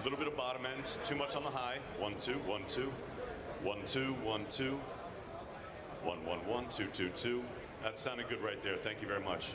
A little bit of bottom end, too much on the high. 1, 2, 1, 2. 1, 2, 1, 2. 1, 1, 1, 2, 2, 2. That sounded good right there. Thank you very much.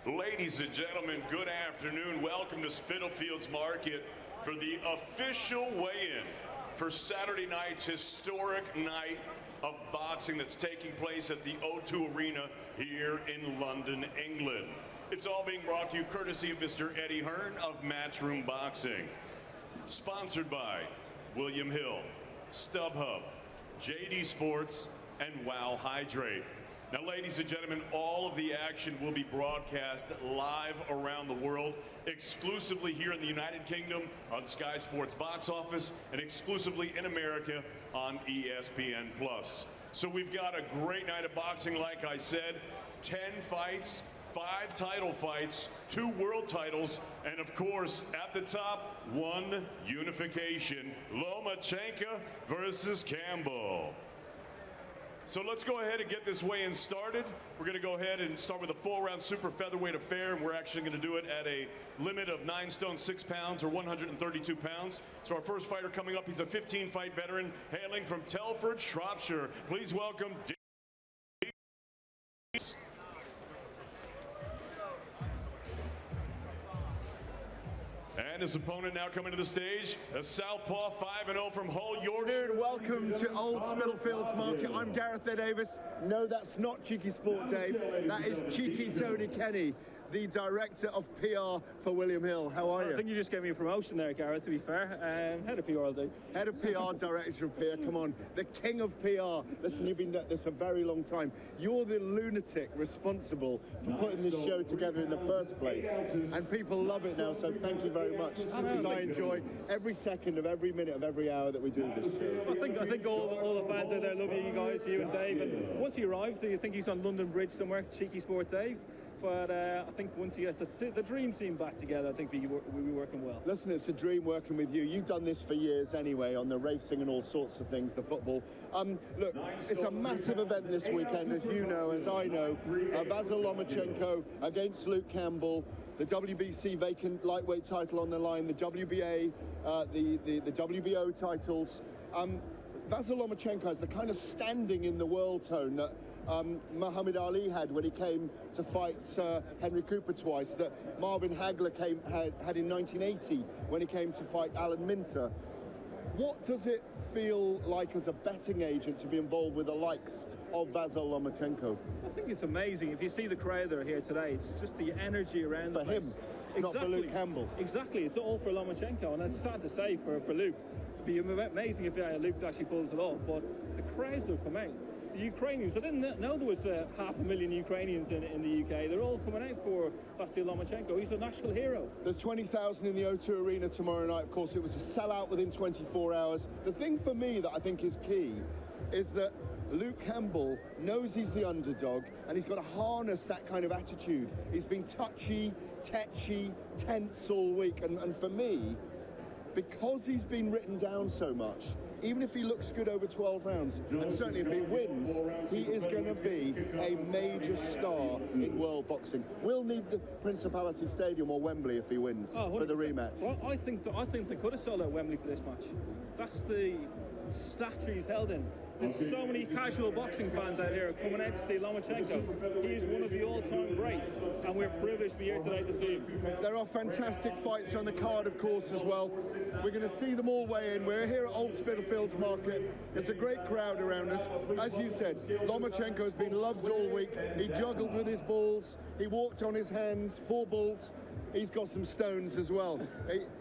Ladies and gentlemen, good afternoon. Welcome to Spitalfields Market for the official weigh-in for Saturday night's historic night of boxing that's taking place at the O2 Arena here in London, England. It's all being brought to you courtesy of Mr. Eddie Hearn of Matchroom Boxing. Sponsored by William Hill, StubHub, JD Sports, and Wow Hydrate. Now, ladies and gentlemen, all of the action will be broadcast live around the world, exclusively here in the United Kingdom on Sky Sports Box Office, and exclusively in America on ESPN+. So we've got a great night of boxing, like I said, 10 fights, 5 title fights, 2 world titles, and of course, at the top, 1 unification, Lomachenko versus Campbell. So let's go ahead and get this weigh-in started. We're going to go ahead and start with a 4-round super featherweight affair, and we're actually going to do it at a limit of 9 stone 6 pounds or 132 pounds. So our first fighter coming up, he's a 15-fight veteran hailing from Telford, Shropshire. Please welcome Davies. And his opponent now coming to the stage, a southpaw 5-0 from Hull, Yorkshire. Dude, welcome to Old Spitalfields Market. I'm Gareth A. Davis. No, that's not Cheeky Sport Dave. That is Cheeky Tony Kenny, the director of PR for William Hill. How are you? I think you just gave me a promotion there, Gareth, to be fair. Head of PR all day. Head of PR, director of PR, come on. The king of PR. Listen, you've been at this a very long time. You're the lunatic responsible for putting this show together in the first place. And people love it now, so thank you very much. Because I enjoy every second of every minute of every hour that we do this show. I think all the fans out there love you guys, you and Dave. And once he arrives, so you think he's on London Bridge somewhere, Cheeky Sport Dave. But I think once you get the dream team back together, I think we'll be working well. Listen, it's a dream working with you. You've done this for years anyway, on the racing and all sorts of things, the football. Look, it's a massive event this weekend, as you know, as I know. Vasyl Lomachenko against Luke Campbell. The WBC vacant lightweight title on the line, the WBA, the WBO titles. Vasyl Lomachenko has the kind of standing in the world tone that Muhammad Ali had when he came to fight Henry Cooper twice, that Marvin Hagler had in 1980 when he came to fight Alan Minter. What does it feel like as a betting agent to be involved with the likes of Vasyl Lomachenko? I think it's amazing. If you see the crowd that are here today, it's just the energy around for him, exactly. Not for Luke Campbell. Exactly, it's all for Lomachenko, and it's sad to say for Luke. It'd be amazing if Luke actually pulls it off, but the crowds will come out. The Ukrainians, I didn't know there was 500,000 Ukrainians in the UK. They're all coming out for Vasyl Lomachenko. He's a national hero. There's 20,000 in the O2 Arena tomorrow night. Of course, it was a sellout within 24 hours. The thing for me that I think is key is that Luke Campbell knows he's the underdog, and he's got to harness that kind of attitude. He's been touchy, tetchy, tense all week, and for me, because he's been written down so much, even if he looks good over 12 rounds, and certainly if he wins, he is going to be a major star in world boxing. We'll need the Principality Stadium or Wembley if he wins for the rematch. Well, I think they could have sold out Wembley for this match. That's the stature he's held in. There's so many casual boxing fans out here coming out to see Lomachenko. He is one of the all-time greats, and we're privileged to be here today to see him. There are fantastic fights on the card, of course, as well. We're going to see them all weigh in. We're here at Old Spitalfields Market. There's a great crowd around us. As you said, Lomachenko has been loved all week. He juggled with his balls. He walked on his hands, 4 balls. he's got some stones as well.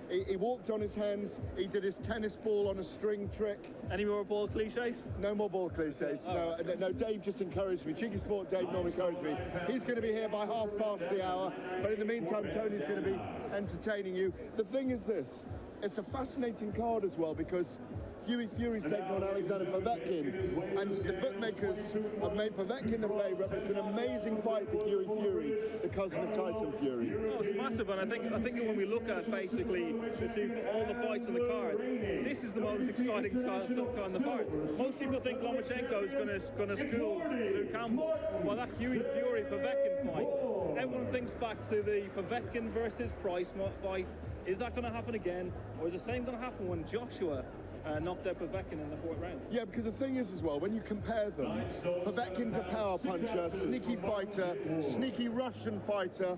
He walked on his hands. He did his tennis ball on a string trick. Any more ball cliches? No more ball cliches. Oh. No, Dave just encouraged me. Cheeky Sport Dave normally encouraged me. He's going to be here by 1:30. But in the meantime, Tony's going to be entertaining you. The thing is this. It's a fascinating card as well because Hughie Fury's taking on Alexander Povetkin, and the bookmakers have made Povetkin the favourite. It's an amazing fight for Hughie Fury, the cousin of Tyson Fury. Oh, it's massive, and I think when we look at basically all the fights on the card, this is the most exciting stuff on the card. Most people think Lomachenko is going to school Luke Campbell. Well, that Hughie Fury Povetkin fight, everyone thinks back to the Povetkin versus Price fight. Is that going to happen again, or is the same going to happen when Joshua knocked out Povetkin in the 4th round? Yeah, because the thing is as well, when you compare them, Povetkin's a power puncher, sneaky fighter, sneaky Russian fighter,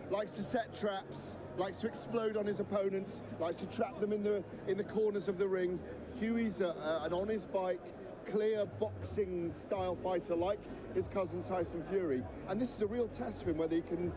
likes to set traps, likes to explode on his opponents, likes to trap them in the corners of the ring. Hughie's an on his bike, clear boxing style fighter like his cousin Tyson Fury, and this is a real test for him whether he can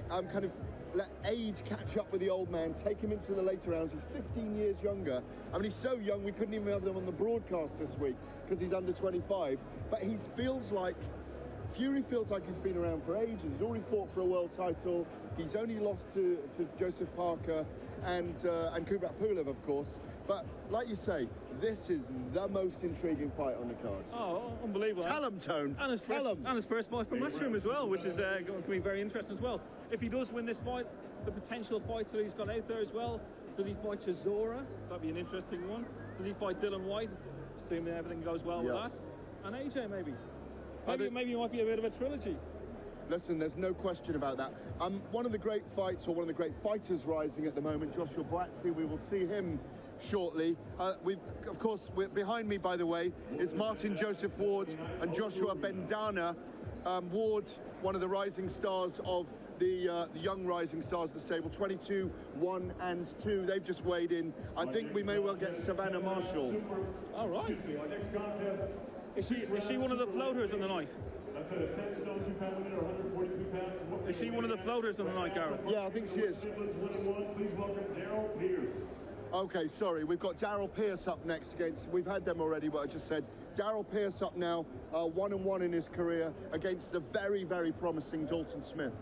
kind of let age catch up with the old man, take him into the later rounds. He's 15 years younger. I mean, he's so young we couldn't even have them on the broadcast this week because he's under 25. But Fury feels like he's been around for ages. He's already fought for a world title. He's only lost to Joseph Parker and Kubrat Pulev, of course. But like you say, this is the most intriguing fight on the card. Oh, unbelievable. Tell him, Tone. And his first fight for Matchroom as well, which is going to be very interesting as well. If he does win this fight, the potential fights that he's got out there as well. Does he fight Chisora? That'd be an interesting one. Does he fight Dylan White? Assuming everything goes well with that. And AJ maybe. Maybe it might be a bit of a trilogy. Listen, there's no question about that. One of the great fights, or one of the great fighters rising at the moment, Joshua Buatsi, we will see him shortly. Behind me, by the way, is Martin Joseph Ward and Joshua Bendana. Ward, one of the rising stars of the young rising stars of the stable, 22, 1 and 2. They've just weighed in. I think we may well get Savannah Marshall. All right. Is she one of the floaters on the night? Is she one of the floaters on the night, Gareth? Yeah, I think she is. Okay, sorry, we've got Daryl Pierce up next against, we've had them already, but I just said, Daryl Pierce up now, 1-1 in his career against the very, very promising Dalton Smith,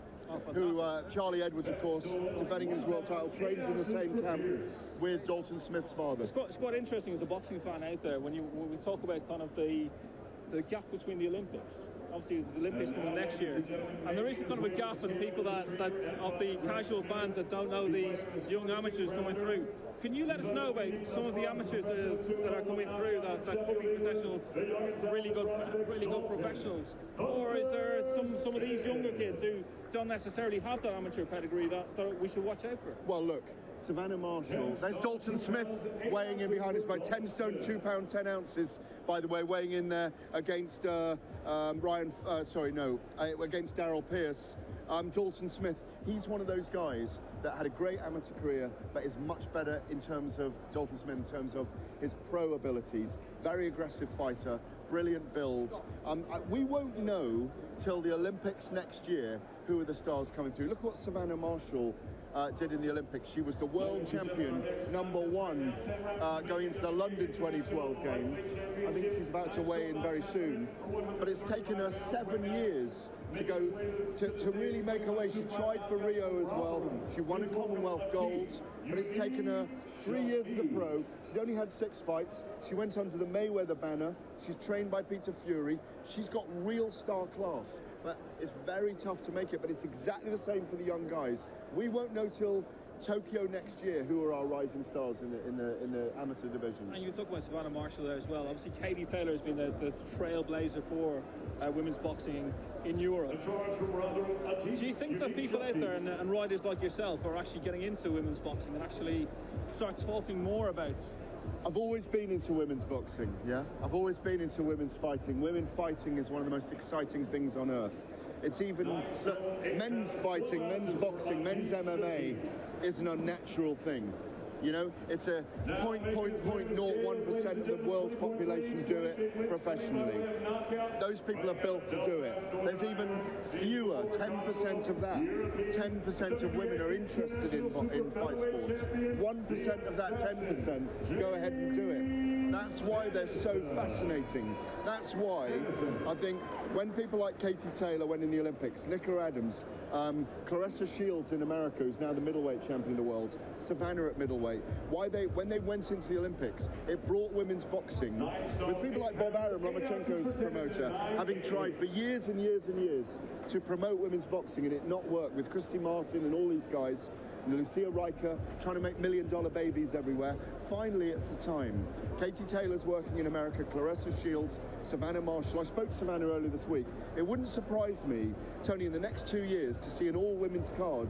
who Charlie Edwards, of course, defending his world title, trains in the same camp with Dalton Smith's father. It's quite interesting as a boxing fan out there when we talk about kind of the gap between the Olympics. Obviously, there's Olympics coming next year, and there is kind of a gap in people that of the casual fans that don't know these young amateurs coming through. Can you let us know about some of the amateurs that are coming through that could be potential really good professionals, or is there some of these younger kids who don't necessarily have that amateur pedigree that we should watch out for? Well, look, Savannah Marshall. There's Dalton Smith weighing in behind us by 10 stone, 2 pound 10 ounces. By the way, weighing in there against against Daryl Pierce. Dalton Smith. He's one of those guys that had a great amateur career, but is much better in terms of Dalton Smith, in terms of his pro abilities. Very aggressive fighter, brilliant build. We won't know till the Olympics next year who are the stars coming through. Look what Savannah Marshall did in the Olympics. She was the world champion, #1, going into the London 2012 games. I think she's about to weigh in very soon. But it's taken her 7 years to go to really make her way. She tried for Rio as well. She won a Commonwealth gold, but it's taken her 3 years as a pro. She's only had 6 fights. She went under the Mayweather banner. She's trained by Peter Fury. She's got real star class, but it's very tough to make it. But it's exactly the same for the young guys. We won't know till Tokyo next year who are our rising stars in the amateur divisions. And you talk about Savannah Marshall there as well. Obviously, Katie Taylor has been the trailblazer for women's boxing in Europe. Do you think that people out there and riders like yourself are actually getting into women's boxing and actually start talking more about? I've always been into women's boxing, yeah? I've always been into women's fighting. Women fighting is one of the most exciting things on earth. It's even, look, men's fighting, men's boxing, men's MMA is an unnatural thing. You know, it's a 0.01% of the world's population do it professionally. Those people are built to do it. There's even fewer, 10% of that. 10% of women are interested in fight sports. 1% of that 10% go ahead and do it. That's why they're so fascinating. That's why I think when people like Katie Taylor went in the Olympics, Nicola Adams, Claressa Shields in America, who's now the middleweight champion of the world, Savannah at middleweight, when they went into the Olympics, it brought women's boxing, with people like Bob Arum, Lomachenko's promoter, having tried for years and years and years to promote women's boxing and it not work, with Christy Martin and all these guys, and Lucia Riker trying to make $1 million babies everywhere. Finally, it's the time. Katie Taylor's working in America, Claressa Shields, Savannah Marshall. I spoke to Savannah earlier this week. It wouldn't surprise me, Tony, in the next 2 years to see an all-women's card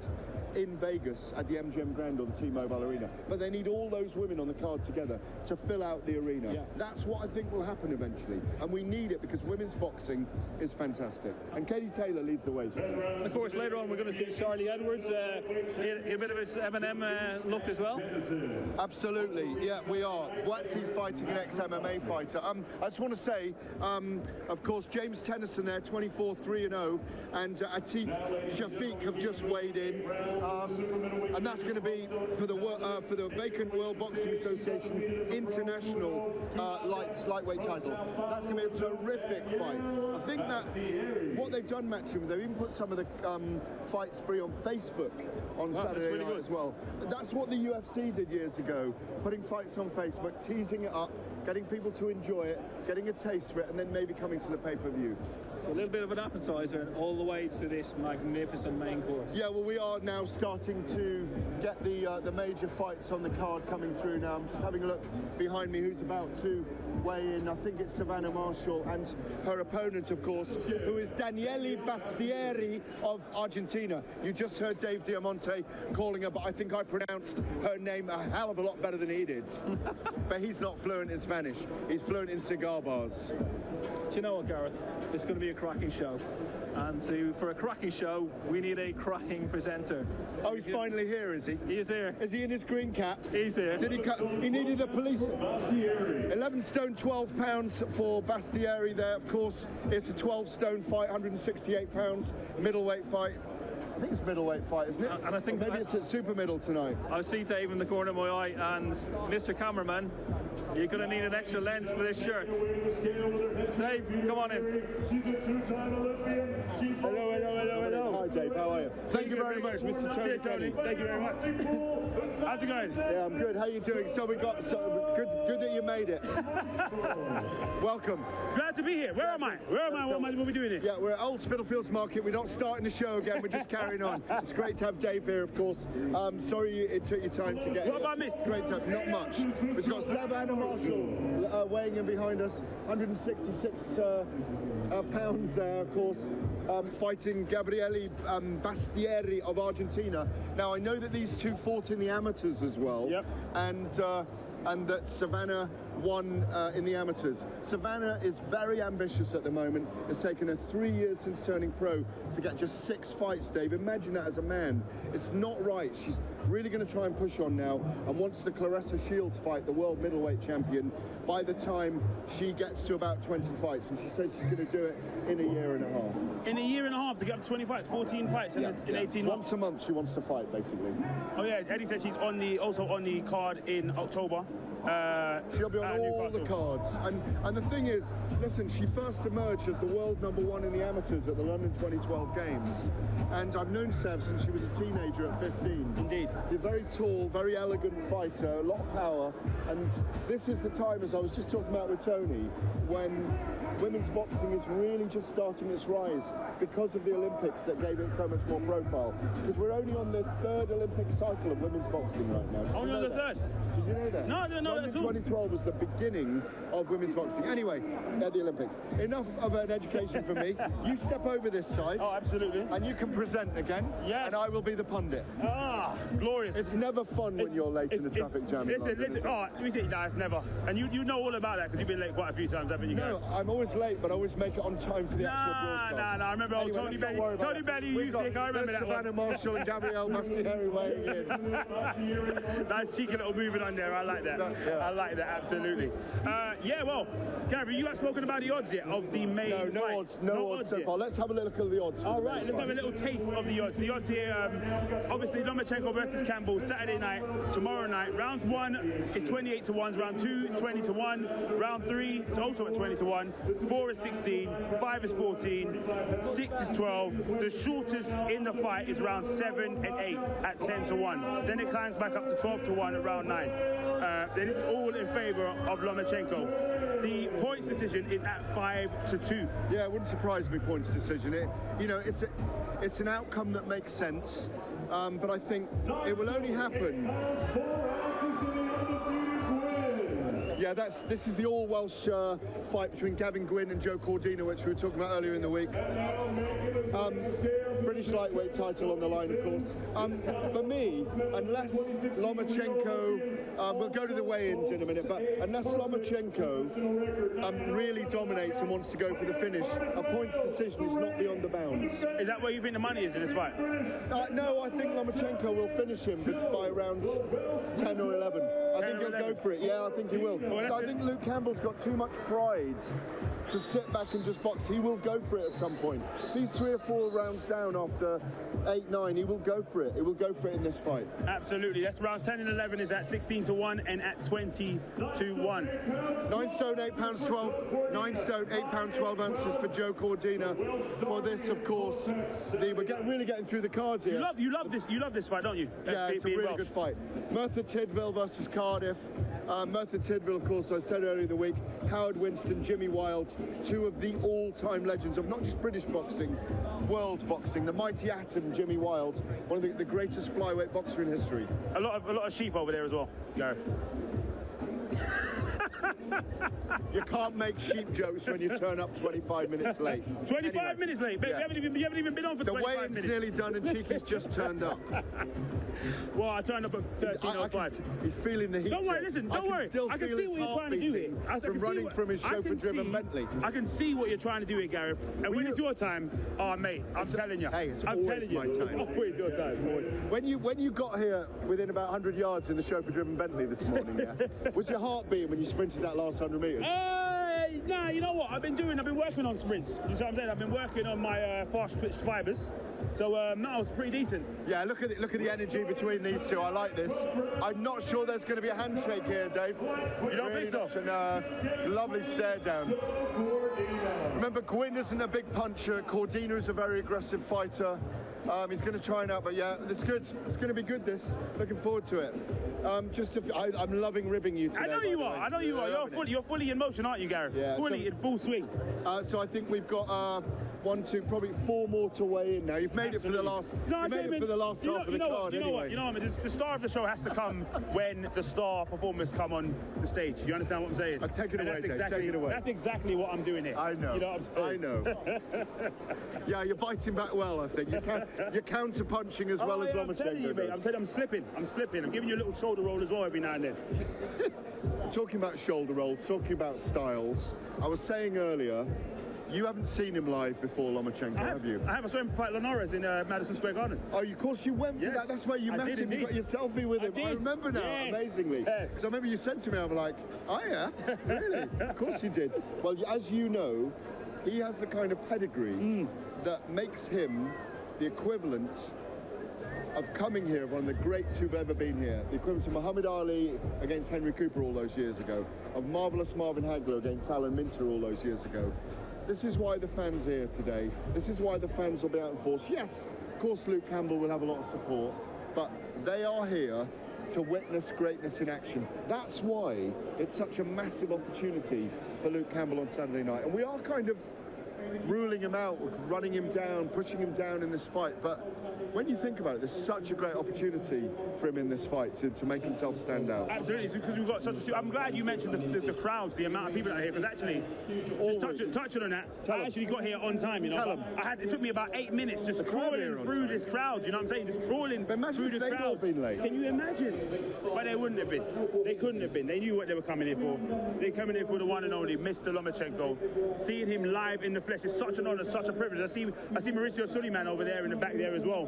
in Vegas at the MGM Grand or the T-Mobile Arena. But they need all those women on the card together to fill out the arena. Yeah. That's what I think will happen eventually. And we need it because women's boxing is fantastic. And Katie Taylor leads the way. Of course, later on we're going to see Charlie Edwards, a bit of his M&M look as well. Absolutely, yeah, we are. Watsy's fighting an ex-MMA fighter. I just want to say, of course, James Tennyson there, 24-3-0, and Atif Shafiq have just weighed in. And that's going to be for the vacant World Boxing Association International lightweight title. That's going to be a terrific fight. I think that what they've done, Matchroom, they've even put some of the fights free on Facebook on Saturday night as well. That's what the UFC did years ago, putting fights on Facebook, teasing it up, getting people to enjoy it, getting a taste of it, and then maybe coming to the pay-per-view. So a little bit of an appetizer and all the way to this magnificent main course. Yeah, well, we are now starting to get the major fights on the card coming through now. I'm just having a look behind me who's about to weigh in. I think it's Savannah Marshall and her opponent, of course, who is Daniele Bastieri of Argentina. You just heard Dave Diamante calling her, but I think I pronounced her name a hell of a lot better than he did. But he's not fluent in Spanish. He's fluent in cigar bars. Do you know what, Gareth? It's going to be a cracking show. And for a cracking show, we need a cracking presenter. So oh, he's finally here, is he? He is here. Is he in his green cap? He's here. Did he needed a police... 11 stone, 12 pounds for Bastieri there. Of course, it's a 12 stone fight, 168 pounds, middleweight fight. I think it's middleweight fight, isn't it? And I think maybe it's at super middle tonight. I see Dave in the corner of my eye, and Mr. Cameraman, you're going to need an extra lens for this shirt. Dave, come on in. Hello. Hi, Dave. How are you? Thank you very much, Mr. Tony. Cheers, Tony. Thank you very much. How's it going? Yeah, I'm good. How are you doing? So we got good that you made it. Welcome. Glad to be here. Where am I? What are we doing here? Yeah, we're at Old Spitalfields Market. We're not starting the show again. We're just carrying on. It's great to have Dave here, of course. Sorry it took you time to get here. What have I missed? Great to have. Not much. We've got Savannah Marshall weighing in behind us. 166 pounds there, of course. Fighting Gabriele Bastieri of Argentina. Now, I know that these two fought in the amateurs as well. Yep. And that Savannah won in the amateurs. Savannah is very ambitious at the moment. It's taken her 3 years since turning pro to get just 6 fights, Dave. Imagine that as a man. It's not right. She's really going to try and push on now and wants the Claressa Shields fight, the world middleweight champion, by the time she gets to about 20 fights. And she said she's going to do it in a year and a half. In a year and a half to get up to 20 fights, 14 fights in 18 months. Once a month she wants to fight, basically. Oh yeah, Eddie said she's also on the card in October. She'll be on all the cards. And the thing is, listen, she first emerged as the world #1 in the amateurs at the London 2012 Games. And I've known Sev since she was a teenager at 15. Indeed. She's a very tall, very elegant fighter, a lot of power. And this is the time, as I was just talking about with Tony, when women's boxing is really just starting its rise because of the Olympics that gave it so much more profile. Because we're only on the 3rd Olympic cycle of women's boxing right now. Only on the 3rd? Did you know that? No, I didn't know that at all. 2012 was the beginning of women's boxing. Anyway, at the Olympics. Enough of an education for me. You step over this side. Oh, absolutely. And you can present again. Yes. And I will be the pundit. Ah, glorious. It's never fun when you're late in the traffic jam. Listen. Oh, let me say, no, it's never. And you know all about that because you've been late quite a few times, haven't you, guys? No, I'm always always late, but I always make it on time for the actual broadcast. Nah. I remember Anyway, Tony Belly used it. I remember that Savannah Marshall and Gabrielle Massieri weighing in. Nice cheeky little movement on there. I like that. Yeah. I like that, absolutely. Yeah, well, Gary, you have spoken about the odds yet of the main fight? No odds so yet. far. Let's have a look at the odds. All right, let's have a little taste of the odds. The odds here, obviously, Lomachenko versus Campbell, Saturday night, tomorrow night. Round 1 is 28 to 1. Round 2 is 20 to 1. Round 3 is also at 20 to 1. 4 is 16. 5 is 14. 6 is 12. The shortest in the fight is round 7 and 8 at 10 to 1. Then it climbs back up to 12 to 1 at round 9. This is all in favour of Lomachenko. The points decision is at 5 to 2. Yeah, it wouldn't surprise me, points decision. It's an outcome that makes sense, but I think it will only happen. Yeah, this is the all-Welsh fight between Gavin Gwynn and Joe Cordina, which we were talking about earlier in the week. British lightweight title on the line, of course. For me, unless Lomachenko, we'll go to the weigh-ins in a minute, but unless Lomachenko really dominates and wants to go for the finish, a points decision is not beyond the bounds. Is that where you think the money is in this fight? No, I think Lomachenko will finish him by around 10 or 11. I think he'll go for it. Yeah, I think he will. So I think Luke Campbell's got too much pride to sit back and just box. He will go for it at some point. If he's 3 or 4 rounds down after 8, 9, he will go for it. He will go for it in this fight. Absolutely. That's rounds 10 and 11 is at 16 to 1 and at 20 to 1. 9 stone, 8 pounds 12. 9 stone, 8 pound 12 ounces for Joe Cordina. For this, of course, we're really getting through the cards here. You love this fight, don't you? Yeah, it's a really good fight. Merthyr Tydfil versus Cardiff. Merthyr Tydfil, of course, I said earlier in the week, Howard Winston, Jimmy Wilde, 2 of the all-time legends of not just British boxing, world boxing. The mighty Atom, Jimmy Wilde, one of the greatest flyweight boxer in history. A lot of sheep over there as well, Gareth. You can't make sheep jokes when you turn up 25 minutes late. 25 minutes late? Yeah. You haven't even been on for 25 minutes. The weigh-in's nearly done and Cheeky's just turned up. Well, I turned up at 13:05. He's feeling the heat. Don't worry, listen, don't worry. I can see what you're trying to do here. From running from his chauffeur-driven Bentley. I can see what you're trying to do here, Gareth. And when it's your time, oh, mate, I'm telling you. Hey, it's I'm always my time. It's always your time. When you got here within about 100 yards in the chauffeur-driven Bentley this morning, yeah, was your heart beating when you sprinted that last 100 metres? Nah, you know what? I've been working on sprints. You know what I'm saying? I've been working on my fast twitch fibers. So no, it's pretty decent. Yeah, look at the energy between these two. I like this. I'm not sure there's going to be a handshake here, Dave. You don't think so? Lovely stare down. Remember, Gwynn isn't a big puncher. Cordina is a very aggressive fighter. He's going to try and out, but yeah, it's good. It's going to be good. Looking forward to it. I'm loving ribbing you today. I know you are. I know you are. You're fully in motion, aren't you, Gareth? Yeah. Fully in full swing. So I think we've got 1, 2, probably 4 more to weigh in now. You've made it for the last. No, you made it for the last half of the card anyway. You know what? The star of the show has to come when the star performers come on the stage. You understand what I'm saying? Take it away, Dave. Take it away. That's exactly what I'm doing here. I know. You know what I'm saying? I know. Yeah, you're biting back well, I think. You're counter-punching as well as Lomachenko. I'm telling you, mate. I'm slipping. I'm giving you a little shoulder roll as well every now and then. Talking about shoulder rolls, talking about styles, I was saying earlier, you haven't seen him live before, Lomachenko, have you? I have. I saw him fight Linares in Madison Square Garden. Oh, of course you went for that. That's where you met him. Indeed. You got your selfie with him. I remember now, amazingly. Yes. So I remember you said to me, I'm like, oh yeah, really? Of course you did. Well, as you know, he has the kind of pedigree that makes him the equivalent of coming here, one of the greats who've ever been here. The equivalent of Muhammad Ali against Henry Cooper all those years ago, of marvellous Marvin Hagler against Alan Minter all those years ago. This is why the fans are here today. This is why the fans will be out in force. Yes, of course Luke Campbell will have a lot of support, but they are here to witness greatness in action. That's why it's such a massive opportunity for Luke Campbell on Saturday night. And we are kind of ruling him out, running him down, pushing him down in this fight. But when you think about it, there's such a great opportunity for him in this fight to make himself stand out. Absolutely, it's because we've got such a... I'm glad you mentioned the crowds, the amount of people that are here, because actually, just touching on that, I actually got here on time, you know. It took me about 8 minutes just crawling through this crowd, you know what I'm saying? Just crawling through the crowd. All been late. Can you imagine? But they wouldn't have been. They couldn't have been. They knew what they were coming here for. They're coming here for the one and only Mr. Lomachenko. Seeing him live in the flesh is such an honor, such a privilege. I see Mauricio Suleiman over there in the back there as well,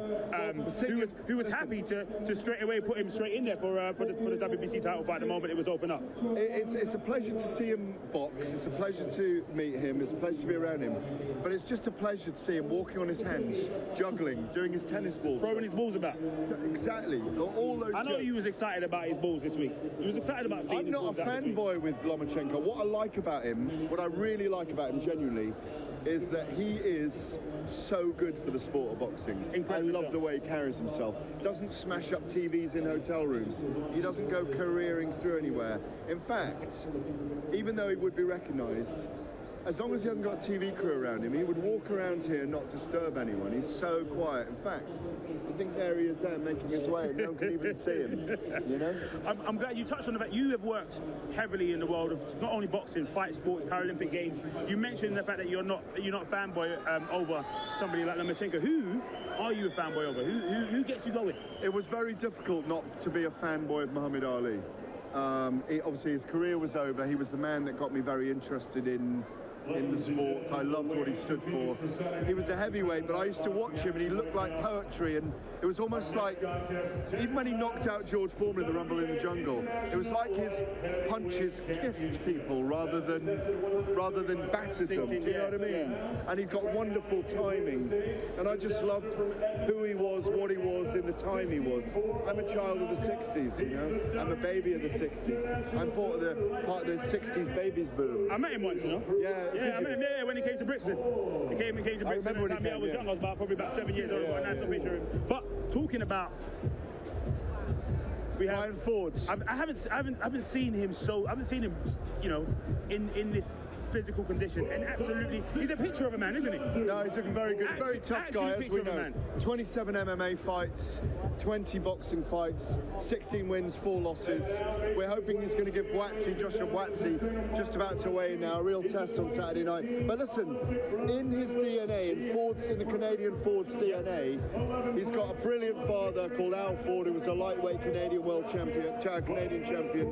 who was happy to straight away put him straight in there for the WBC title fight the moment it was opened up. It's a pleasure to see him box. It's a pleasure to meet him. It's a pleasure to be around him. But it's just a pleasure to see him walking on his hands, juggling, doing his tennis balls, throwing his balls about. Exactly. All those. I know he was excited about his balls this week. He was excited about seeing his balls. I'm not a fanboy with Lomachenko. What I like about him, what I really like about him genuinely, is that he is so good for the sport of boxing. Incredible. I love the way he carries himself. Doesn't smash up TVs in hotel rooms. He doesn't go careering through anywhere. In fact, even though he would be recognised, as long as he hasn't got a TV crew around him, he would walk around here and not disturb anyone. He's so quiet. In fact, I think there he is there making his way and no one can even see him, you know? I'm glad you touched on the fact you have worked heavily in the world of not only boxing, fight sports, Paralympic Games. You mentioned the fact that you're not a fanboy over somebody like Lomachenko. Who are you a fanboy over? Who gets you going? It was very difficult not to be a fanboy of Muhammad Ali. Obviously his career was over. He was the man that got me very interested in the sport. I loved what he stood for. He was a heavyweight, but I used to watch him and he looked like poetry, and it was almost like, even when he knocked out George Foreman in the Rumble in the Jungle, it was like his punches kissed people rather than battered them. Do you know what I mean? And he's got wonderful timing, and I just loved who he was, what he was, in the time he was. I'm a child of the 60s, you know? I'm a baby of the 60s. I'm part of the 60s babies boom. I met him once, you know? Yeah, I met him when he came to Brixton. He came to Brixton at the time I was young. I was probably about 7 years old. Got a nice little picture of him. But talking about, we have Ryan Fords. I haven't seen him you know, in this physical condition, and absolutely, he's a picture of a man, isn't he? No, he's looking very good. Very tough guy, as we know. 27 MMA fights, 20 boxing fights, 16 wins, 4 losses. We're hoping he's going to give Joshua Buatsi, just about to weigh in now, a real test on Saturday night. But listen, in his DNA, in the Canadian Ford's DNA, he's got a brilliant father called Al Ford, who was a lightweight Canadian world champion, Canadian champion,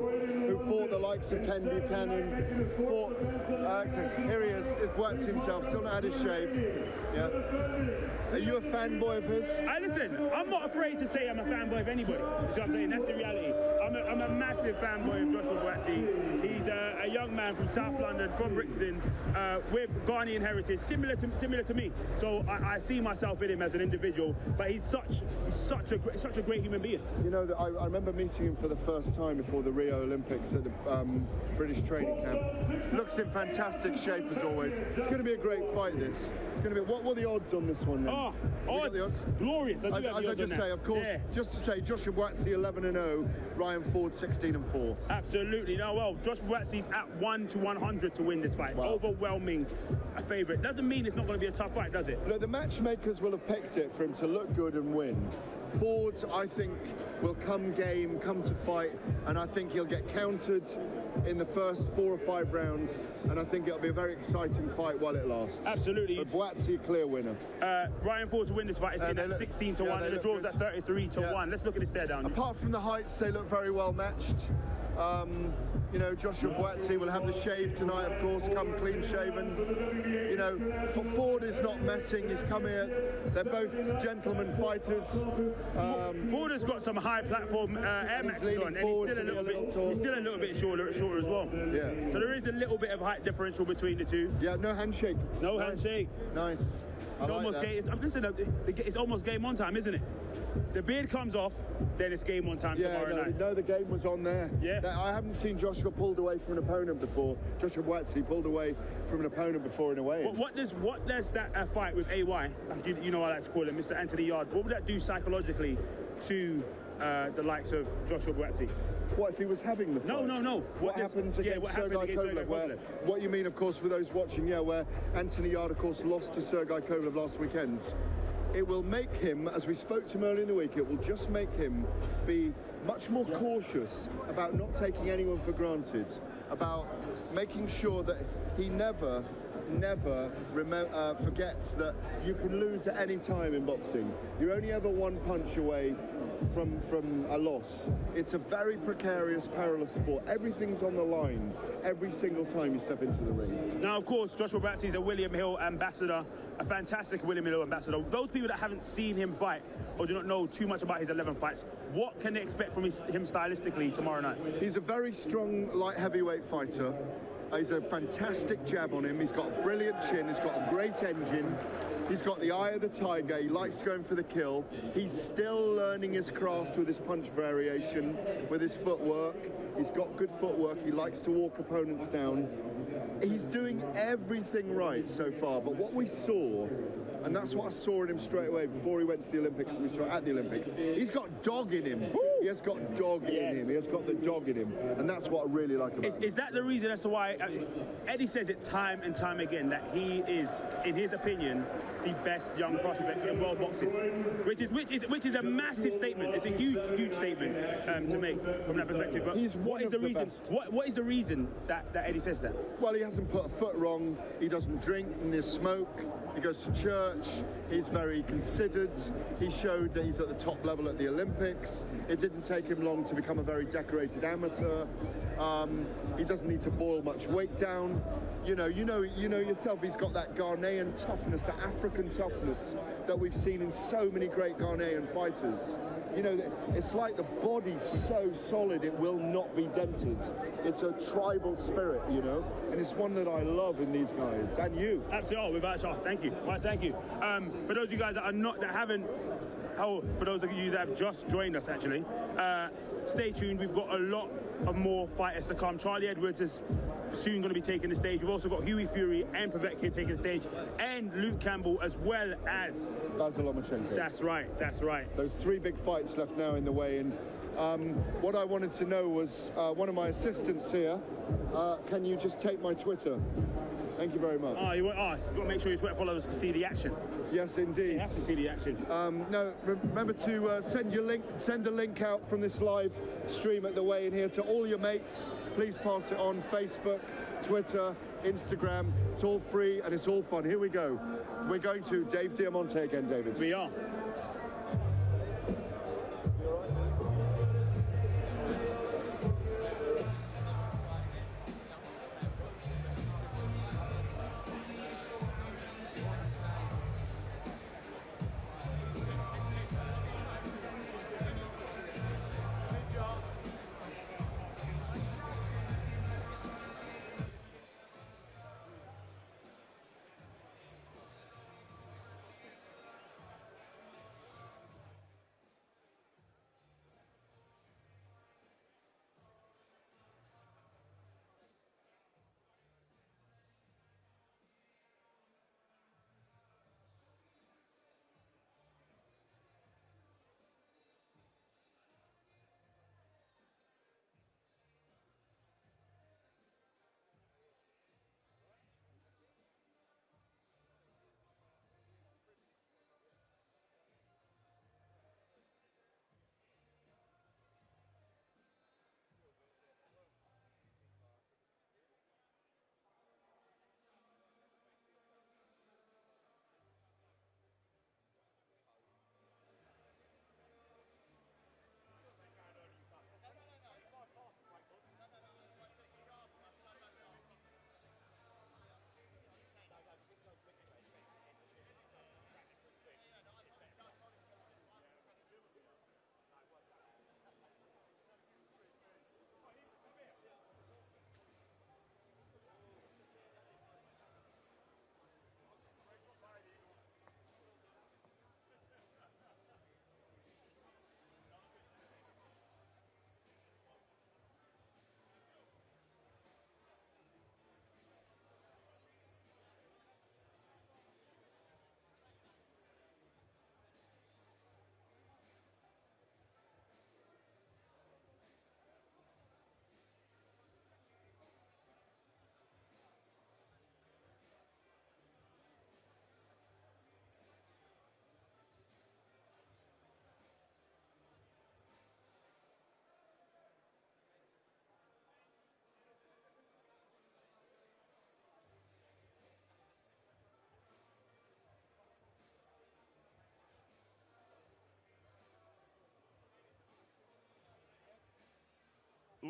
who fought the likes of Ken Buchanan, here he is, Buatsi himself, still not had his shave. Yeah. Are you a fanboy of his? Listen, I'm not afraid to say I'm a fanboy of anybody. You see what I'm saying? That's the reality. I'm a massive fanboy of Joshua Buatsi. He's a young man from South London, from Brixton, with Ghanaian heritage, similar to me. So I see myself in him as an individual. But he's such a great human being. You know, I remember meeting him for the first time before the Rio Olympics at the British training camp. Looks in fantastic shape as always. It's going to be a great fight. This. It's going to be. What are the odds on this one? Then? Odds glorious. As I just say, of course. Yeah. Just to say, Joshua Buatsi 11-0, Ryan Ford 16-4. Absolutely. No, well, Joshua Buatsi's at 1 to 100 to win this fight. Wow. Overwhelming favourite. Doesn't mean it's not going to be a tough fight, does it? Look, the matchmakers will have picked it for him to look good and win. Ford, I think, will come to fight, and I think he'll get countered in the first 4 or 5 rounds, and I think it'll be a very exciting fight while it lasts. Absolutely. But Buatsi, clear winner. Ryan Ford to win this fight is in at 16 to 1, and the draw's at 33 to 1. Let's look at this stare down. Apart from the heights, they look very well matched. You know, Joshua Buatsi will have the shave tonight, of course, come clean shaven. You know, Ford is not messing, he's come here. They're both gentlemen fighters. Ford has got some high platform Air Maxes on, and he's still a little bit shorter as well. Yeah. So there is a little bit of height differential between the two. Yeah, no handshake. No handshake. Nice. It's almost it's almost game on time, isn't it? The beard comes off, then it's game on time tomorrow night. No, the game was on there. Yeah. I haven't seen Joshua pulled away from an opponent before. Joshua Buatsi pulled away from an opponent before in a way. What does that fight with AY, you know I like to call him, Mr. Anthony Yard, what would that do psychologically to the likes of Joshua Buatsi? What if he was having the fight? No. What happens against Sergei Kovalev? What you mean, of course, for those watching, where Anthony Yarde, of course, lost to Sergei Kovalev last weekend. It will make him, as we spoke to him earlier in the week, it will just make him be much more cautious about not taking anyone for granted, about making sure that he never forgets that you can lose at any time in boxing. You're only ever one punch away from a loss. It's a very precarious, perilous sport. Everything's on the line every single time you step into the ring. Now, of course, Joshua Buatsi is a William Hill ambassador, a fantastic William Hill ambassador. Those people that haven't seen him fight or do not know too much about his 11 fights, what can they expect from him stylistically tomorrow night? He's a very strong light heavyweight fighter. He's a fantastic jab on him. He's got a brilliant chin. He's got a great engine. He's got the eye of the tiger. He likes going for the kill. He's still learning his craft with his punch variation, with his footwork. He's got good footwork. He likes to walk opponents down. He's doing everything right so far. But what we saw, and that's what I saw in him straight away before he went to the Olympics, and we saw at the Olympics, he's got dog in him. He has got dog in him. He has got the dog in him. And that's what I really like about him. Is that the reason as to why Eddie says it time and time again that he is, in his opinion, the best young prospect in world boxing, which is a massive statement. It's a huge statement to make from that perspective. But he's one of the best. What is the reason that Eddie says that? Well, he hasn't put a foot wrong. He doesn't drink and smoke. He goes to church. He's very considered. He showed that he's at the top level at the Olympics. It didn't take him long to become a very decorated amateur. He doesn't need to boil much weight down. You know yourself, he's got that Ghanaian toughness, that African toughness that we've seen in so many great Ghanaian fighters. You know, it's like the body's so solid it will not be dented. It's a tribal spirit, you know, and it's one that I love in these guys, and you. Absolutely. Thank you. Well, thank you. For those of you guys for those of you that have just joined us, actually, stay tuned. We've got a lot of more fighters to come. Charlie Edwards is soon going to be taking the stage. We've also got Hughie Fury and Povetkin taking the stage, and Luke Campbell, as well as Vasyl Lomachenko. That's right. Those 3 big fights left now in the weigh-in. What I wanted to know was, one of my assistants here, can you just take my Twitter? Thank you very much. You've got to make sure your Twitter followers can see the action. Yes, indeed. You have to see the action. No, remember to send the link out from this live stream at the weigh-in here to all your mates. Please pass it on Facebook, Twitter, Instagram. It's all free and it's all fun. Here we go. We're going to Dave Diamante again, David. We are.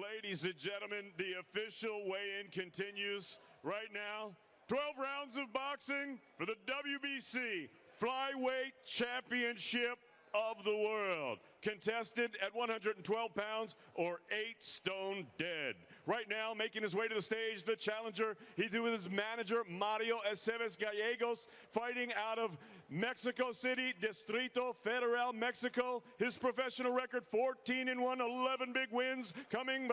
Ladies and gentlemen, the official weigh-in continues right now. 12 rounds of boxing for the WBC Flyweight Championship of the world. Contested at 112 pounds or 8 stone dead. Right now, making his way to the stage, the challenger. He's with his manager, Mario Aceves Gallegos, fighting out of Mexico City, Distrito Federal, Mexico. His professional record, 14-1, 11 big wins, coming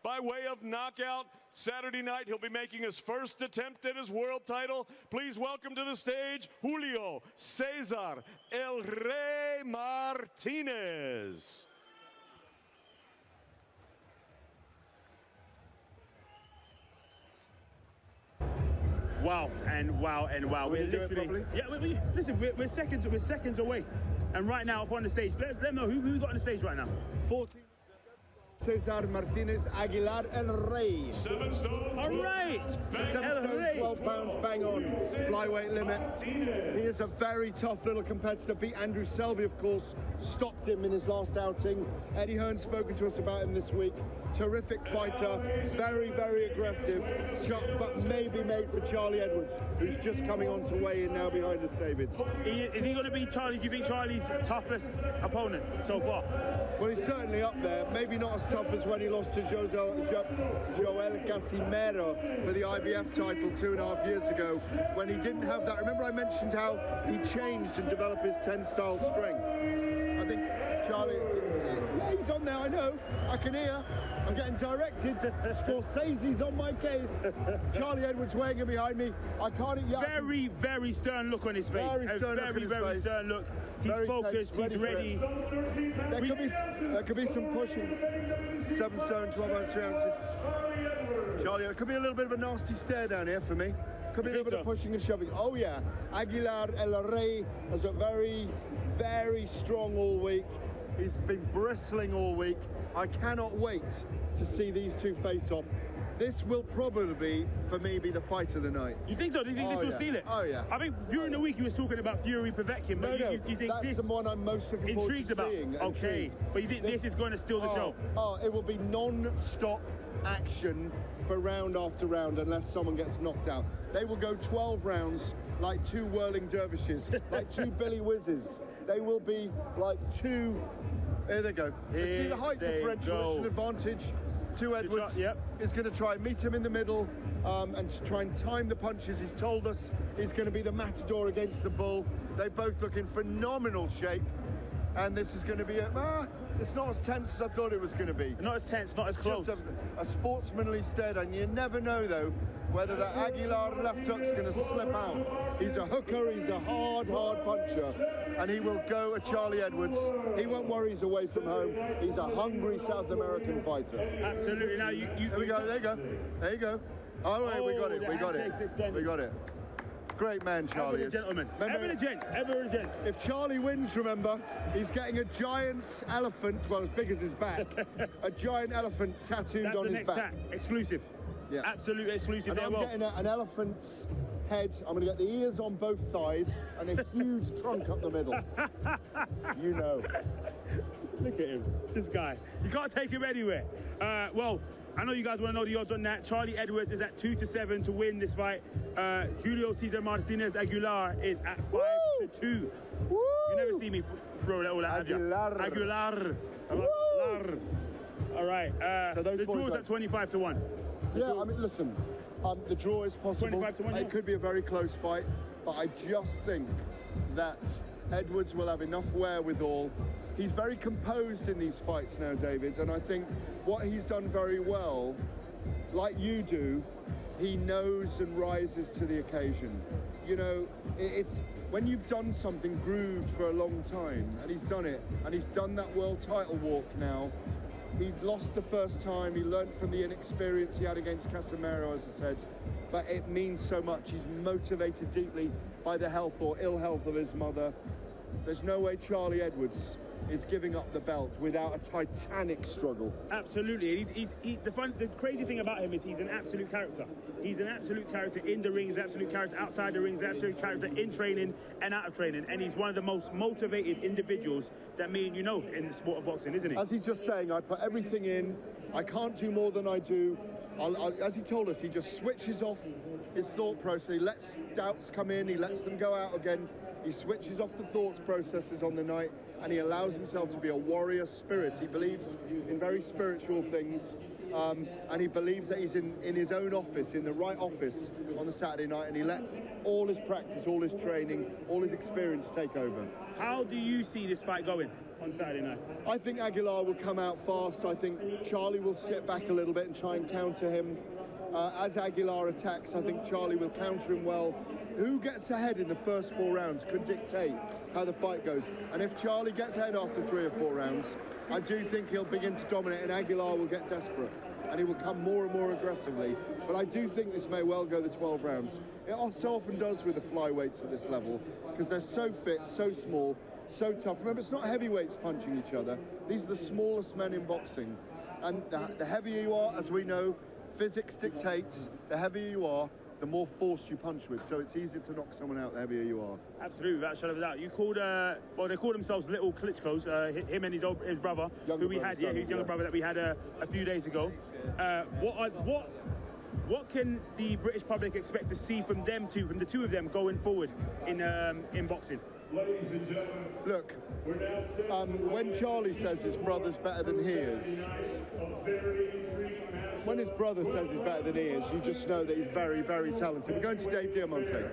by way of knockout. Saturday night, he'll be making his first attempt at his world title. Please welcome to the stage, Julio Cesar El Rey Martinez. Wow and wow and wow. We're literally, listen, we're seconds away. And right now up on the stage, let them know who we got on the stage right now. 14. Cesar Martinez Aguilar El Rey. 7 stone. All right. 7 stones, 12 pounds, bang on. Flyweight limit. He is a very tough little competitor. Beat Andrew Selby, of course. Stopped him in his last outing. Eddie Hearn's spoken to us about him this week. Terrific fighter. Very, very aggressive. But maybe made for Charlie Edwards, who's just coming on to weigh in now behind us, David. Is he going to be Charlie? Do you think Charlie's toughest opponent so far? Well, he's certainly up there. Maybe not as tough as when he lost to Joel Casimero for the IBF title 2.5 years ago, when he didn't have that. Remember I mentioned how he changed and developed his 10-style strength. I think Charlie, yeah, he's on there, I know. I can hear. I'm getting directed. Scorsese's on my case. Charlie Edwards weighing in behind me. I can't... Very, very stern look on his face. Very stern look. He's very focused, tense, he's ready. There could be some pushing. 7 stone, 12 ounce, 3 ounces. Charlie, it could be a little bit of a nasty stare down here for me. Could be a little bit of pushing and shoving. Oh yeah, Aguilar El Rey has looked very, very strong all week. He's been bristling all week. I cannot wait to see these two face off. This will probably, for me, be the fight of the night. You think so? Do you think this will steal it? Oh, yeah. I think during the week you was talking about Fury Povetkin, but No, you think that's this the one I'm most looking forward intrigued to about? seeing. Okay, Intrigued. but you think this is going to steal the show? Oh, it will be non-stop action for round after round unless someone gets knocked out. They will go 12 rounds like 2 whirling dervishes, like 2 Billy Whizzes. They will be like 2... There they go. See the height differential, it's an advantage to Edwards. Is going to try and meet him in the middle and to try and time the punches. He's told us he's going to be the matador against the bull. They both look in phenomenal shape, and this is going to be it's not as tense as I thought it was going to be. Not as tense, not as close. Just a sportsmanly stead, and you never know though whether that Aguilar left hook's going to slip out. He's a hooker, he's a hard puncher, and he will go at Charlie Edwards. He won't worry he's away from home. He's a hungry South American fighter. Absolutely. Now There we go, there you go. There you go. Oh, wait, we got it. We got it. Great man, Charlie is. Gentleman. Remember, Ever a gent. if Charlie wins, remember, he's getting a giant elephant, well, as big as his back, a giant elephant tattooed on his back. That's the next tat. Exclusive. Yeah. Absolutely exclusive. And I'm getting an elephant's head. I'm going to get the ears on both thighs and a huge trunk up the middle. You know. Look at him, this guy. You can't take him anywhere. Well, I know you guys want to know the odds on that. Charlie Edwards is at 2-7 to win this fight. Julio Cesar Martinez Aguilar is at 5-2. Woo! You never see me throw that all out. Aguilar. All right. So those the draw's at 25-1. Yeah, I mean, listen, the draw is possible. 25-1, it could be a very close fight, but I just think that Edwards will have enough wherewithal. He's very composed in these fights now, David, and I think what he's done very well, like you do, he knows and rises to the occasion. You know, it's when you've done something grooved for a long time, and he's done it, and he's done that world title walk now. He lost the first time, he learned from the inexperience he had against Casimero, as I said, but it means so much. He's motivated deeply by the health or ill health of his mother. There's no way Charlie Edwards is giving up the belt without a titanic struggle. Absolutely. The crazy thing about him is he's an absolute character. He's an absolute character in the ring, he's an absolute character outside the ring, he's an absolute character in training and out of training. And he's one of the most motivated individuals that me and you know in the sport of boxing, isn't he? As he's just saying, I put everything in, I can't do more than I do. As he told us, he just switches off his thought process. He lets doubts come in, he lets them go out again. He switches off the thoughts processes on the night, and he allows himself to be a warrior spirit. He believes in very spiritual things, and he believes that he's in his own office, in the right office on the Saturday night, and he lets all his practice, all his training, all his experience take over. How do you see this fight going on Saturday night? I think Aguilar will come out fast. I think Charlie will sit back a little bit and try and counter him. As Aguilar attacks, I think Charlie will counter him well. Who gets ahead in the first 4 rounds could dictate how the fight goes. And if Charlie gets ahead after 3 or 4 rounds, I do think he'll begin to dominate and Aguilar will get desperate and he will come more and more aggressively. But I do think this may well go the 12 rounds. It so often does with the flyweights at this level because they're so fit, so small, so tough. Remember, it's not heavyweights punching each other. These are the smallest men in boxing. And the heavier you are, as we know, physics dictates, the heavier you are, the more force you punch with. So it's easier to knock someone out the heavier you are. Absolutely, without a shadow of a doubt. You called, well, they called themselves Little Klitschko's, him and his brother, who we had, his younger brother that we had a few days ago. What can the British public expect to see from them two, from the two of them going forward in boxing? Ladies and gentlemen, look, when Charlie says his brother's better than he is, when his brother says he's better than he is, you just know that he's very, very talented. We're going to Dave Diamante.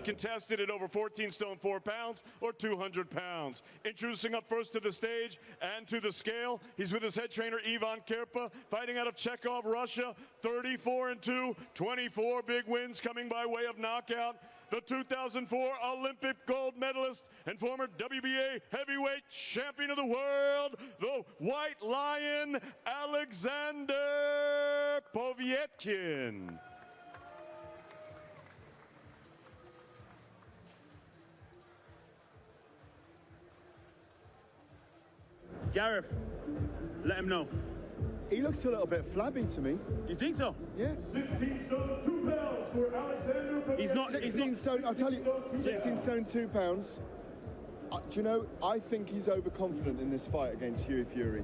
Contested at over 14 stone 4 pounds or 200 pounds. Introducing up first to the stage and to the scale, he's with his head trainer Ivan Kerpa, fighting out of Chekhov, Russia. 34-2, 24 big wins coming by way of knockout. The 2004 Olympic gold medalist and former WBA heavyweight champion of the world, the White Lion, Alexander Povetkin. Gareth, let him know. He looks a little bit flabby to me. You think so? Yeah. 16 stone 2 pounds for Alexander Povetkin. He's not 16 stone, I'll tell you, 16 stone 2 pounds. Do you know, I think he's overconfident in this fight against Hughie Fury.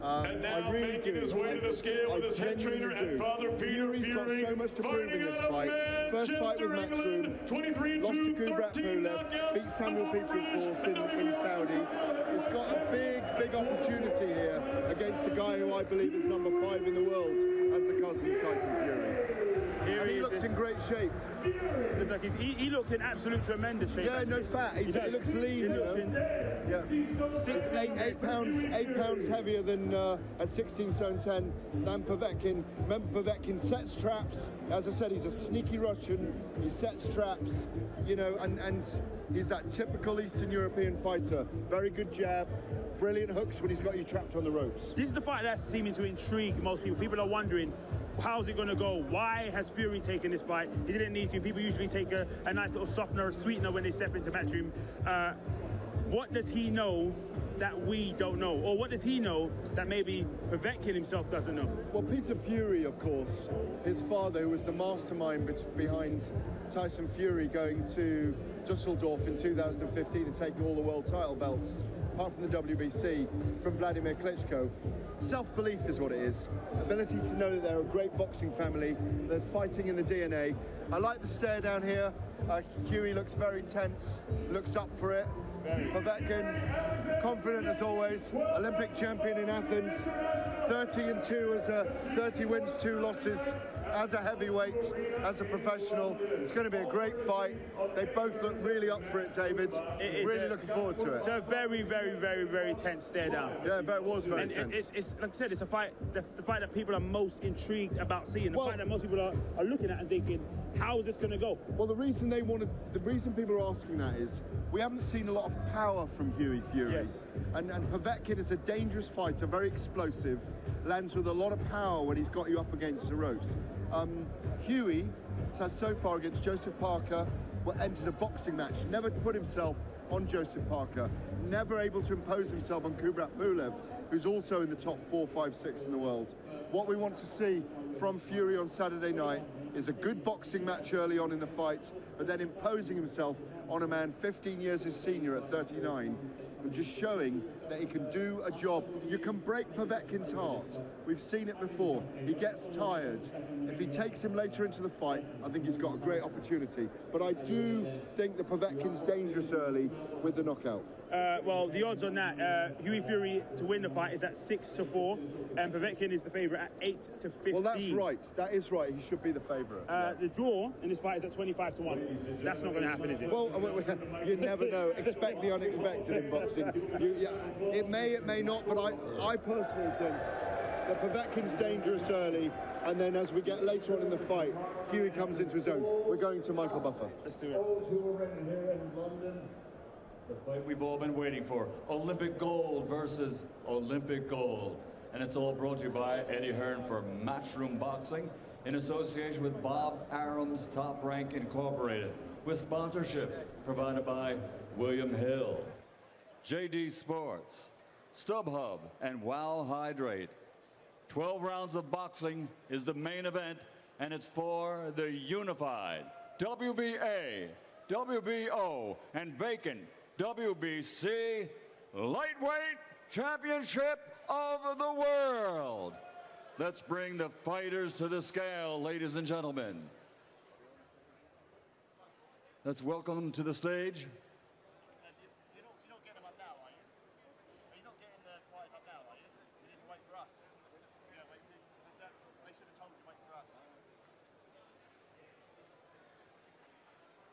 And now really making his way to the scale with his head trainer and father Peter Fury's got so much to prove in this fight. First fight with Matchroom, lost to Kubrat Pulev, beat Samuel Peter, of course, in Saudi. He's got a big opportunity here against a guy who I believe is number 5 in the world as the cousin of Tyson Fury. And he looks in great shape. Looks like he looks in absolute tremendous shape. Yeah, no fat. He looks lean. He looks in, Yeah. 8 pounds heavier than at 16 stone 10 than Povetkin. Remember, Povetkin sets traps. As I said, he's a sneaky Russian. He sets traps, you know, and he's that typical Eastern European fighter. Very good jab, brilliant hooks when he's got you trapped on the ropes. This is the fight that's seeming to intrigue most people. People are wondering, how's it going to go? Why has Fury taken this fight? He didn't need to. People usually take a nice little softener, a sweetener when they step into Matchroom. What does he know that we don't know? Or what does he know that maybe Povetkin himself doesn't know? Well, Peter Fury, of course, his father, who was the mastermind behind Tyson Fury going to Dusseldorf in 2015 to take all the world title belts, apart from the WBC, from Vladimir Klitschko. Self-belief is what it is. Ability to know that they're a great boxing family. They're fighting in the DNA. I like the stare down here. Hughie looks very tense, looks up for it. Povetkin, confident as always. Olympic champion in Athens. 30-2 as a 30 wins, 2 losses. As a heavyweight, as a professional, it's going to be a great fight. They both look really up for it, David. Really looking forward to it. It's a very, very, very, very tense stare down. Yeah, it was very tense. It's like I said, it's a fight, the fight that people are most intrigued about seeing. The fight that most people are looking at and thinking, how is this going to go? Well, the reason people are asking that is we haven't seen a lot of power from Hughie Fury. Yes. And Povetkin is a dangerous fighter, very explosive, lands with a lot of power when he's got you up against the ropes. Hughie has so far against Joseph Parker entered a boxing match, never put himself on Joseph Parker, never able to impose himself on Kubrat Pulev, who's also in the top 4, 5, 6 in the world. What we want to see from Fury on Saturday night is a good boxing match early on in the fight, but then imposing himself on a man 15 years his senior at 39, and just showing that he can do a job. You can break Povetkin's heart. We've seen it before. He gets tired. If he takes him later into the fight, I think he's got a great opportunity. But I do think that Povetkin's dangerous early with the knockout. Well, the odds on that, Hughie Fury to win the fight is at 6-4, and Povetkin is the favourite at 8-15. Well, that's right. That is right. He should be the favourite. The draw in this fight is at 25-1. That's not going to happen, is it? Well, you never know. Expect the unexpected in boxing. It may not, but I personally think that Povetkin's dangerous early, and then as we get later on in the fight, Hughie comes into his own. We're going to Michael Buffer. Let's do it. The fight we've all been waiting for. Olympic gold versus Olympic gold. And it's all brought to you by Eddie Hearn for Matchroom Boxing in association with Bob Arum's Top Rank Incorporated, with sponsorship provided by William Hill, JD Sports, StubHub, and Wow Hydrate. 12 rounds of boxing is the main event, and it's for the unified WBA, WBO, and vacant WBC Lightweight Championship of the World. Let's bring the fighters to the scale, ladies and gentlemen. Let's welcome them to the stage. You're not getting them up now, are you? Are you not getting the fighters up now, are you? You need to wait for us. Yeah, they should have told you to wait for us.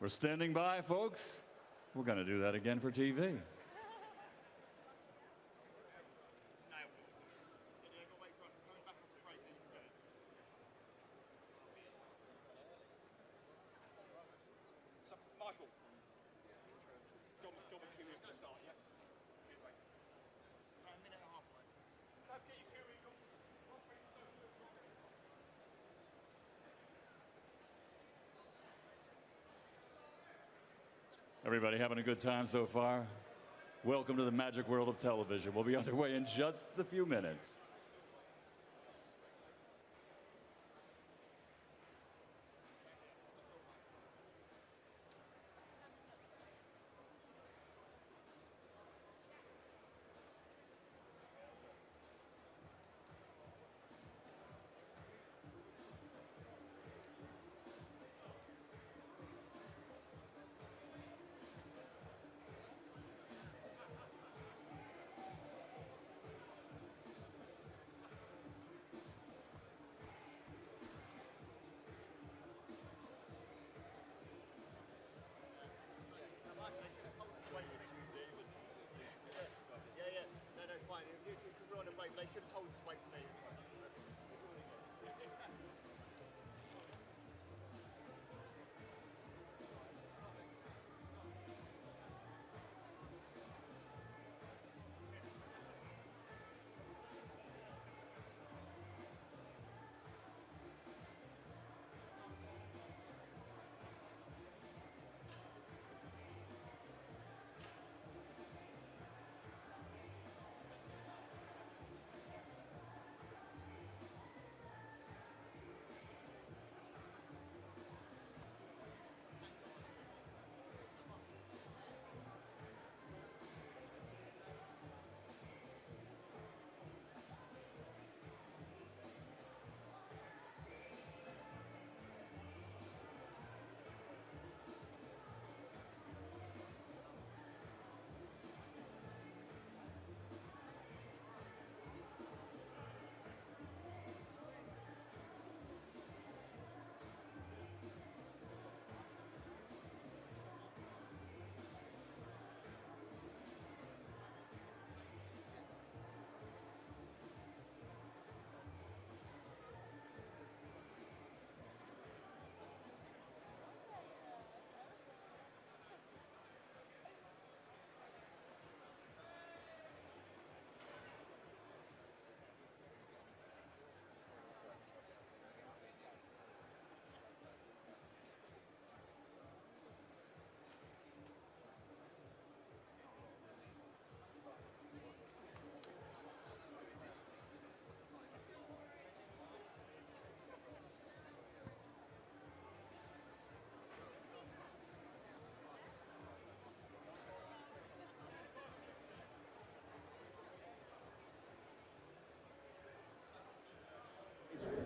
We're standing by, folks. We're going to do that again for TV. Everybody having a good time so far? Welcome to the magic world of television. We'll be underway in just a few minutes.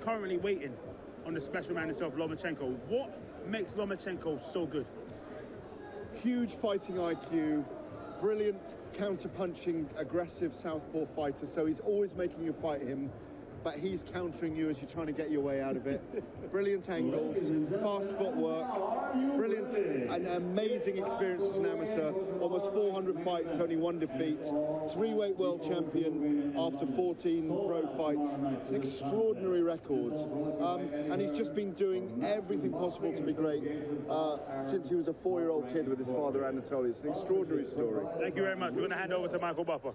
currently waiting on the special man himself, Lomachenko. What makes Lomachenko so good? Huge fighting IQ, brilliant counter-punching, aggressive southpaw fighter, so he's always making you fight him, but he's countering you as you're trying to get your way out of it. Brilliant angles, fast footwork, brilliant and amazing experience as an amateur. Almost 400 fights, only one defeat. 3-weight world champion after 14 pro fights. It's an extraordinary record. And he's just been doing everything possible to be great since he was a 4-year-old kid with his father, Anatoly. It's an extraordinary story. Thank you very much. We're going to hand over to Michael Buffer.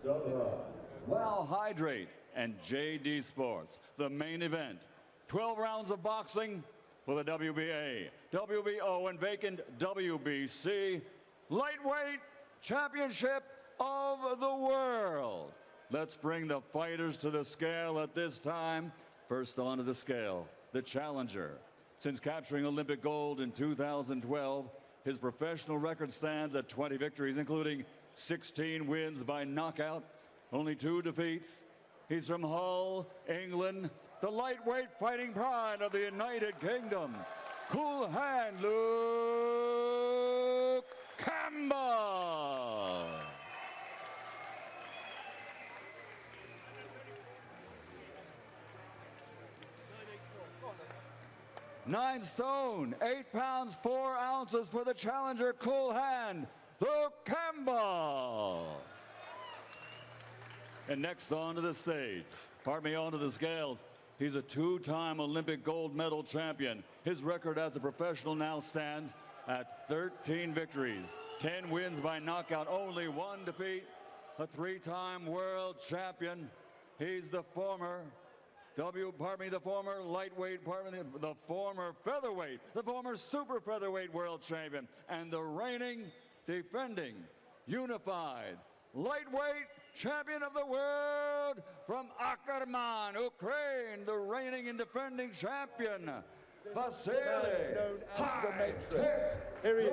Well, hydrate and JD Sports, the main event. 12 rounds of boxing for the WBA, WBO, and vacant WBC lightweight championship of the world. Let's bring the fighters to the scale at this time. First onto the scale, the challenger. Since capturing Olympic gold in 2012, his professional record stands at 20 victories, including 16 wins by knockout, only 2 defeats. He's from Hull, England, the lightweight fighting pride of the United Kingdom. Cool hand, Luke Campbell. Nine stone, 8 pounds, 4 ounces for the challenger, cool hand, Luke Campbell. And next onto the stage, onto the scales, he's a 2-time Olympic gold medal champion. His record as a professional now stands at 13 victories, 10 wins by knockout, only 1 defeat, a 3-time world champion. He's the former lightweight, the former featherweight, the former super featherweight world champion, and the reigning, defending, unified, lightweight champion of the world from Akkerman, Ukraine, the reigning and defending champion, Vasily Lomachenko. Here he is.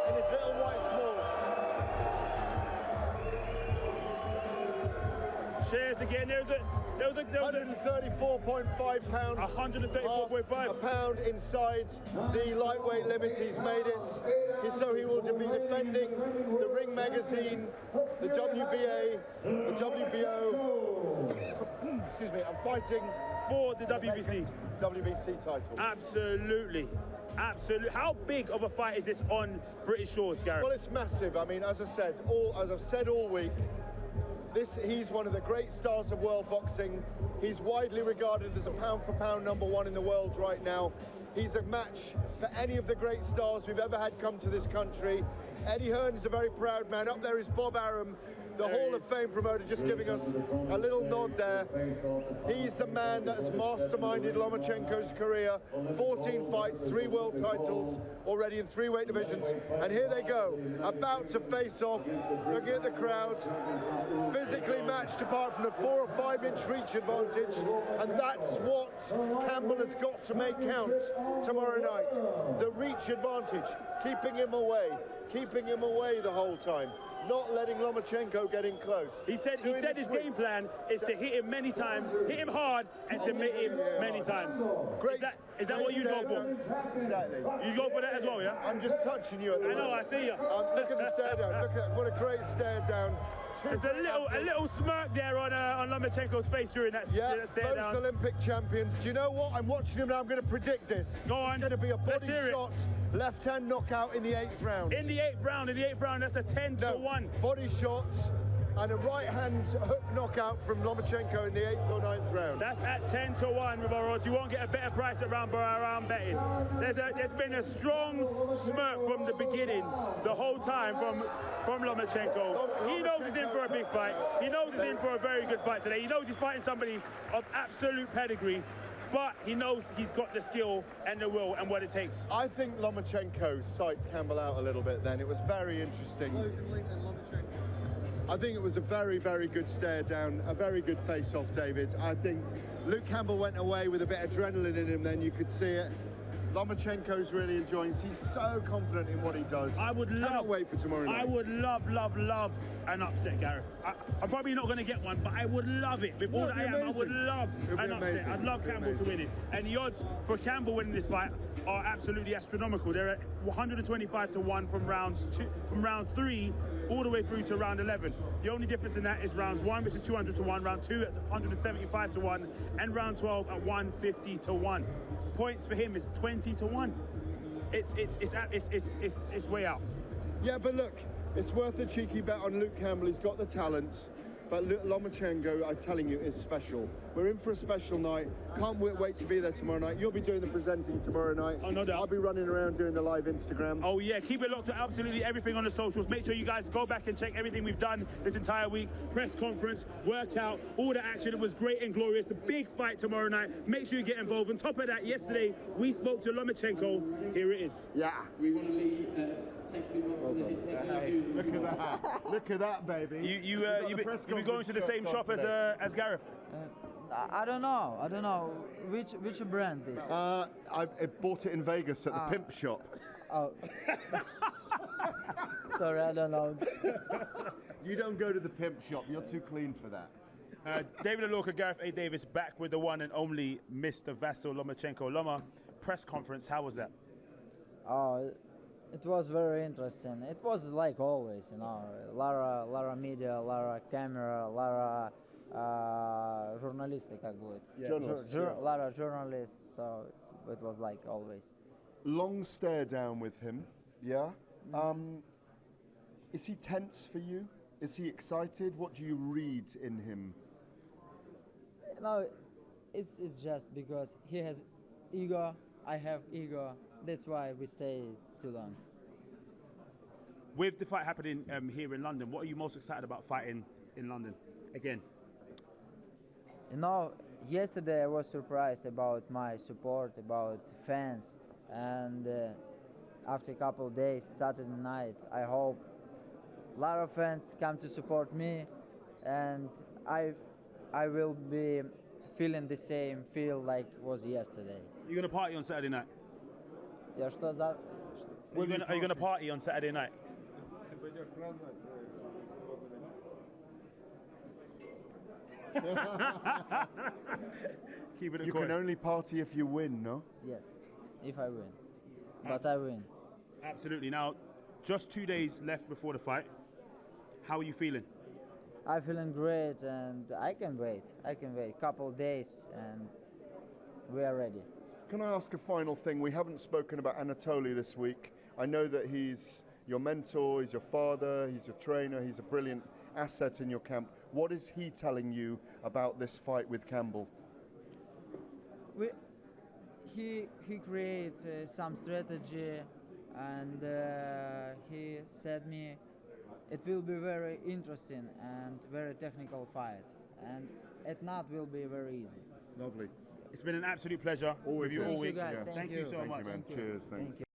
In his little white smalls. Cheers again. There was a 134.5 pounds. 134.5. A pound inside the lightweight limit. He's made it. So he will be defending the Ring Magazine, the WBA, the WBO. Excuse me. I'm fighting for the WBC title. Absolutely. Absolutely. How big of a fight is this on British shores, Gareth? Well, it's massive. I mean, as I've said all week, he's one of the great stars of world boxing. He's widely regarded as a pound-for-pound #1 in the world right now. He's a match for any of the great stars we've ever had come to this country. Eddie Hearn is a very proud man. Up there is Bob Arum, the Hall of Fame promoter, just giving us a little nod there. He's the man that has masterminded Lomachenko's career. 14 fights, 3 world titles already in 3 weight divisions. And here they go, about to face off. Looking at the crowd, physically matched apart from the 4 or 5 inch reach advantage. And that's what Campbell has got to make count tomorrow night. The reach advantage, keeping him away the whole time. Not letting Lomachenko get in close. He said his game plan is to hit him many times, hit him hard, and to mitt him many times. Great. Is that what you go for? Exactly. You go for that as well, yeah? I'm just touching you at the moment. I know, I see you. Look at the stare down. Look at that. What a great stare down. There's a little smirk there on Lomachenko's face during that stare down. Both Olympic champions. Do you know what? I'm watching him now. I'm going to predict this. Go on. It's going to be a body shot, left-hand knockout in the 8th round. In the 8th round, that's a 10-1. Body shot and a right-hand hook knockout from Lomachenko in the 8th or 9th round. That's at 10-1 with our odds. You won't get a better price at round betting. There's been a strong smirk from the beginning, the whole time from Lomachenko. He knows he's in for a big fight. He knows he's in for a very good fight today. He knows he's fighting somebody of absolute pedigree, but he knows he's got the skill and the will and what it takes. I think Lomachenko psyched Campbell out a little bit then. It was very interesting. I think it was a very, very good stare down, a very good face-off, David. I think Luke Campbell went away with a bit of adrenaline in him then, you could see it. Lomachenko's really enjoying it. He's so confident in what he does. Cannot wait for tomorrow night. I would love an upset, Gareth. I'm probably not going to get one, but I would love it. With all that I am, I would love an upset. I'd love Campbell to win it. And the odds for Campbell winning this fight are absolutely astronomical. They're at 125 to 1 from round 3 all the way through to round 11. The only difference in that is rounds 1, which is 200 to 1, round 2 at 175 to 1, and round 12 at 150 to 1. Points for him is 20 to 1. It's way out. Yeah, but look, it's worth a cheeky bet on Luke Campbell. He's got the talents. But Lomachenko, I'm telling you, is special. We're in for a special night. Can't wait to be there tomorrow night. You'll be doing the presenting tomorrow night. Oh, no doubt. I'll be running around doing the live Instagram. Oh, yeah. Keep it locked to absolutely everything on the socials. Make sure you guys go back and check everything we've done this entire week. Press conference, workout, all the action. It was great and glorious. The big fight tomorrow night. Make sure you get involved. On top of that, yesterday, we spoke to Lomachenko. Here it is. Yeah. We want to leave. Thank you. Hey, look at that. Look at that, baby. You be going to the same shop as Gareth? I don't know. Which brand is? I bought it in Vegas at the Pimp Shop. Oh. Sorry, I don't know. You don't go to the Pimp Shop. You're too clean for that. David Alorka, Gareth A. Davies back with the one and only Mr. Vasyl Lomachenko. Loma, press conference, how was that? Oh, it was very interesting. It was like always, you know, Lara media, Lara camera, Lara journalistic, как будет. Lara journalist, so it was like always. Long stare down with him, yeah? Is he tense for you? Is he excited? What do you read in him? No, it's just because he has ego, I have ego. That's why we stay too long. With the fight happening here in London, what are you most excited about fighting in London again? You know, yesterday I was surprised about my support, about fans, and after a couple of days, Saturday night, I hope a lot of fans come to support me, and I will be feeling the same feel like it was yesterday. You're going to party on Saturday night? Yeah, что за... Are you going to party on Saturday night? Keep it You can only party if you win, no? Yes, if I win. But I win. Absolutely. Now, just 2 days left before the fight. How are you feeling? I'm feeling great, and I can wait. Couple days, and we are ready. Can I ask a final thing? We haven't spoken about Anatoly this week. I know that he's your mentor, he's your father, he's your trainer, he's a brilliant asset in your camp. What is he telling you about this fight with Campbell? He create some strategy, and he said me it will be very interesting and very technical fight, and it not will be very easy. Lovely. It's been an absolute pleasure with you all week. Guys. Yeah. Thank you so much. Thank you, man. Cheers. Thanks.